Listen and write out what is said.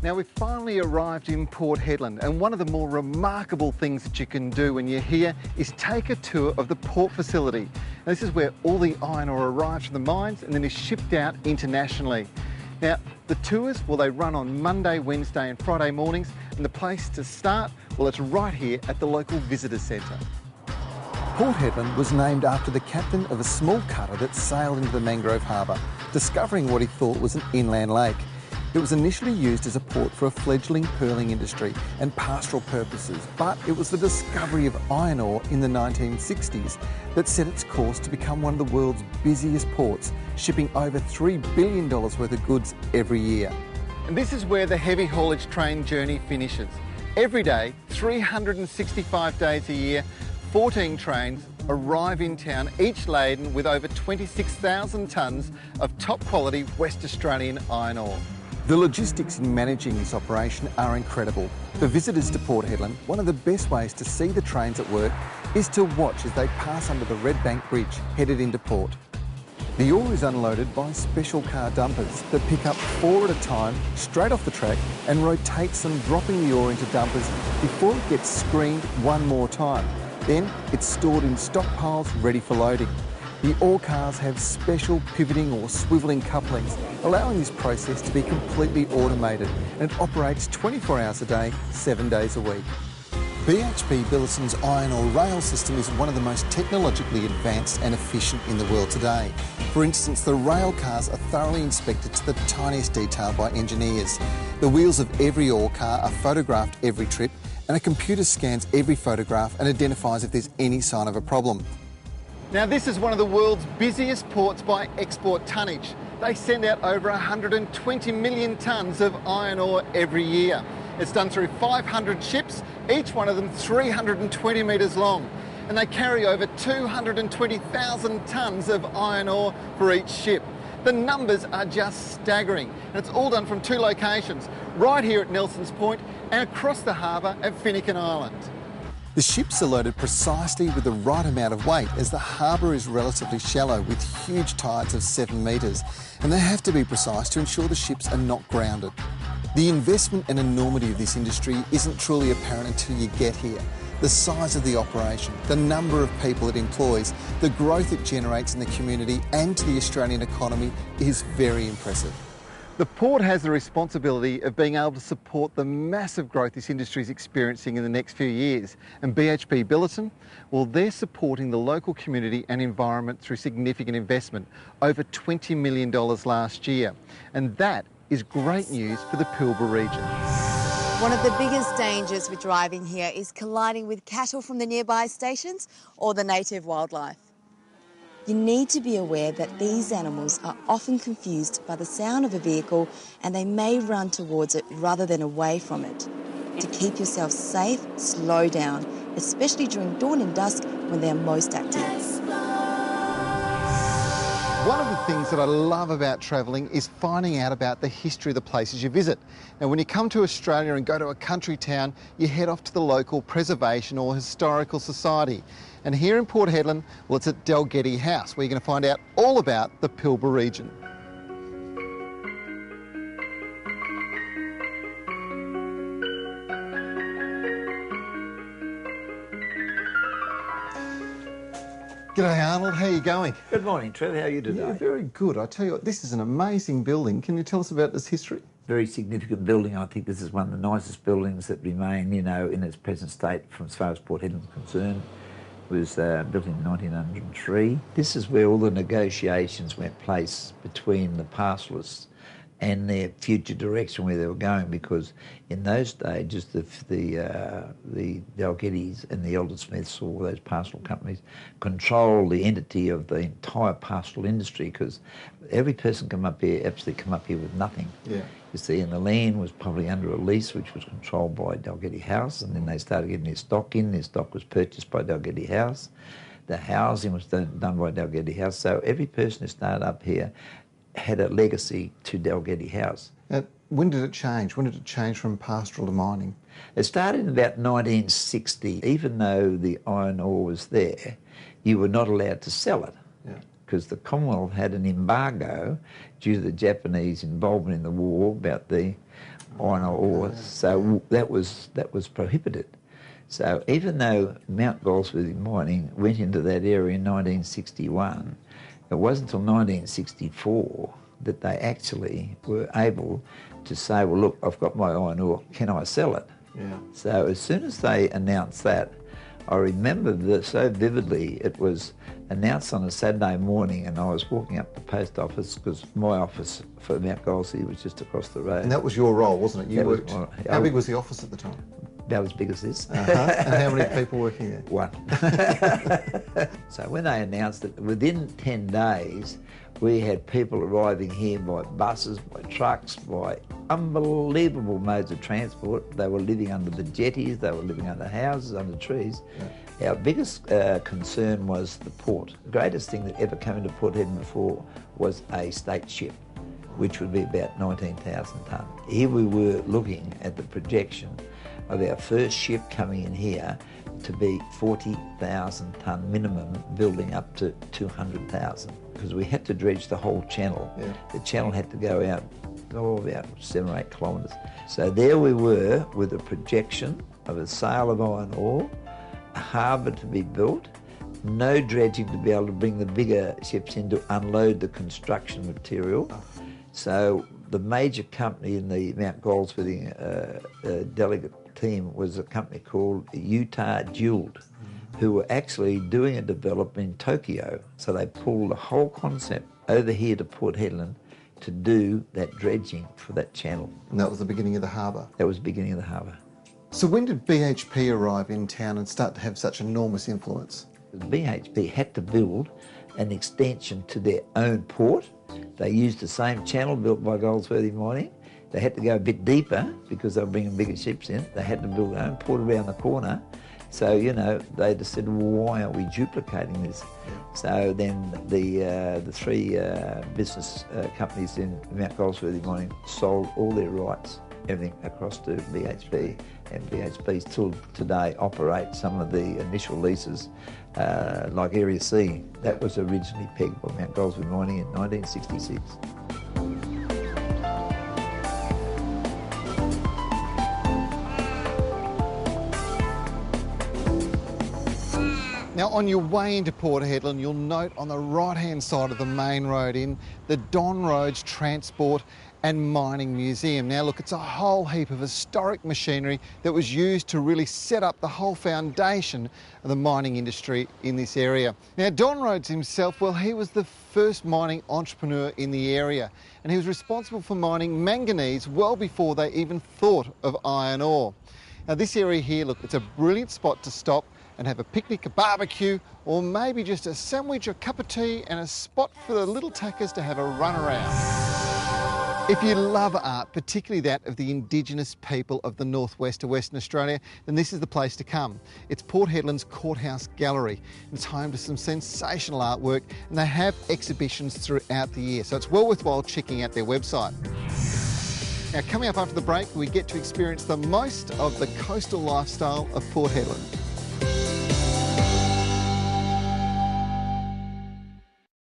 Now we've finally arrived in Port Hedland, and one of the more remarkable things that you can do when you're here is take a tour of the port facility. Now, this is where all the iron ore arrives from the mines and then is shipped out internationally. Now the tours, well, they run on Monday, Wednesday and Friday mornings, and the place to start, well, it's right here at the local visitor centre. Port Hedland was named after the captain of a small cutter that sailed into the mangrove harbour, discovering what he thought was an inland lake. It was initially used as a port for a fledgling pearling industry and pastoral purposes, but it was the discovery of iron ore in the 1960s that set its course to become one of the world's busiest ports, shipping over $3 billion worth of goods every year. And this is where the heavy haulage train journey finishes. Every day, 365 days a year, 14 trains arrive in town, each laden with over 26,000 tonnes of top quality West Australian iron ore. The logistics in managing this operation are incredible. For visitors to Port Hedland, one of the best ways to see the trains at work is to watch as they pass under the Red Bank Bridge headed into port. The ore is unloaded by special car dumpers that pick up 4 at a time straight off the track and rotates them, dropping the ore into dumpers before it gets screened one more time. Then it's stored in stockpiles ready for loading. The ore cars have special pivoting or swivelling couplings, allowing this process to be completely automated, and it operates 24 hours a day, 7 days a week. BHP Billeson's iron ore rail system is one of the most technologically advanced and efficient in the world today. For instance, the rail cars are thoroughly inspected to the tiniest detail by engineers. The wheels of every ore car are photographed every trip, and a computer scans every photograph and identifies if there's any sign of a problem. Now, this is one of the world's busiest ports by export tonnage. They send out over 120 million tonnes of iron ore every year. It's done through 500 ships, each one of them 320 metres long. And they carry over 220,000 tonnes of iron ore for each ship. The numbers are just staggering, and it's all done from 2 locations, right here at Nelson's Point and across the harbour at Finucane Island. The ships are loaded precisely with the right amount of weight, as the harbour is relatively shallow with huge tides of 7 metres, and they have to be precise to ensure the ships are not grounded. The investment and enormity of this industry isn't truly apparent until you get here. The size of the operation, the number of people it employs, the growth it generates in the community and to the Australian economy is very impressive. The port has the responsibility of being able to support the massive growth this industry is experiencing in the next few years. And BHP Billeson, well, they're supporting the local community and environment through significant investment, over $20 million last year. And that is great news for the Pilbara region. One of the biggest dangers with driving here is colliding with cattle from the nearby stations or the native wildlife. You need to be aware that these animals are often confused by the sound of a vehicle and they may run towards it rather than away from it. To keep yourself safe, slow down, especially during dawn and dusk when they are most active. One of the things that I love about travelling is finding out about the history of the places you visit. Now, when you come to Australia and go to a country town, you head off to the local preservation or historical society. And here in Port Hedland, well, it's at Dalgety House, where you're going to find out all about the Pilbara region. G'day Arnold, how are you going? Good morning, Trev. How are you today? Yeah, very good. I tell you what, this is an amazing building. Can you tell us about this history? Very significant building. I think this is one of the nicest buildings that remain, in its present state from as far as Port Hedland is concerned. It was built in 1903. This is where all the negotiations went place between the pastoralists and their future direction, where they were going, because in those stages the Dalgetys and the Elder Smiths, all those pastoral companies, control the entity of the entire pastoral industry, because every person absolutely come up here with nothing. Yeah. You see, and the land was probably under a lease which was controlled by Dalgety House, and then they started getting their stock in. Their stock was purchased by Dalgety House. The housing was done by Dalgety House. So every person who started up here had a legacy to Dalgety House. When did it change? When did it change from pastoral to mining? It started in about 1960. Even though the iron ore was there, you were not allowed to sell it. Yeah. Because the Commonwealth had an embargo due to the Japanese involvement in the war about the iron ore, so that was prohibited. So even though Mount Goldsworthy Mining went into that area in 1961, it wasn't until 1964 that they actually were able to say, well, look, I've got my iron ore, can I sell it? Yeah. So as soon as they announced that, I remember that so vividly. It was announced on a Saturday morning, and I was walking up the post office because my office for Mount Goldsworthy was just across the road. And that was your role, wasn't it? You That was worked. my- How big was the office at the time? About as big as this. And how many people working there? One. So when they announced it, within 10 days, we had people arriving here by buses, by trucks, by unbelievable modes of transport. They were living under the jetties, they were living under houses, under trees. Yeah. Our biggest concern was the port. The greatest thing that ever came into Port Hedland before was a state ship, which would be about 19,000 tonne. Here we were looking at the projection of our first ship coming in here to be 40,000 tonne minimum, building up to 200,000, because we had to dredge the whole channel. Yeah. The channel had to go out, about 7 or 8 kilometres. So there we were with a projection of a sale of iron ore, a harbour to be built, no dredging to be able to bring the bigger ships in to unload the construction material. So the major company in the Mount Goldsworthy delegate team was a company called Utah Jeweled, who were actually doing a development in Tokyo. So they pulled the whole concept over here to Port Hedland to do that dredging for that channel. And that was the beginning of the harbour. That was the beginning of the harbour. So when did BHP arrive in town and start to have such enormous influence? BHP had to build an extension to their own port. They used the same channel built by Goldsworthy Mining. They had to go a bit deeper because they were bringing bigger ships in. They had to build their own port around the corner. So, you know, they just said, well, why aren't we duplicating this? Yeah. So then the three business companies in Mount Goldsworthy Mining sold all their rights, everything across to BHP, and BHP still today operate some of the initial leases, like Area C. That was originally pegged by Mount Goldsworthy Mining in 1966. Now, on your way into Port Hedland, you'll note on the right-hand side of the main road in the Don Rhodes Transport and Mining Museum. Now, look, it's a whole heap of historic machinery that was used to really set up the whole foundation of the mining industry in this area. Now, Don Rhodes himself, well, he was the first mining entrepreneur in the area, and he was responsible for mining manganese well before they even thought of iron ore. Now, this area here, look, it's a brilliant spot to stop and have a picnic, a barbecue, or maybe just a sandwich, a cup of tea, and a spot for the little tackers to have a run around. If you love art, particularly that of the Indigenous people of the northwest of Western Australia, then this is the place to come. It's Port Hedland's Courthouse Gallery. It's home to some sensational artwork, and they have exhibitions throughout the year, so it's well worthwhile checking out their website. Now, coming up after the break, we get to experience the most of the coastal lifestyle of Port Hedland.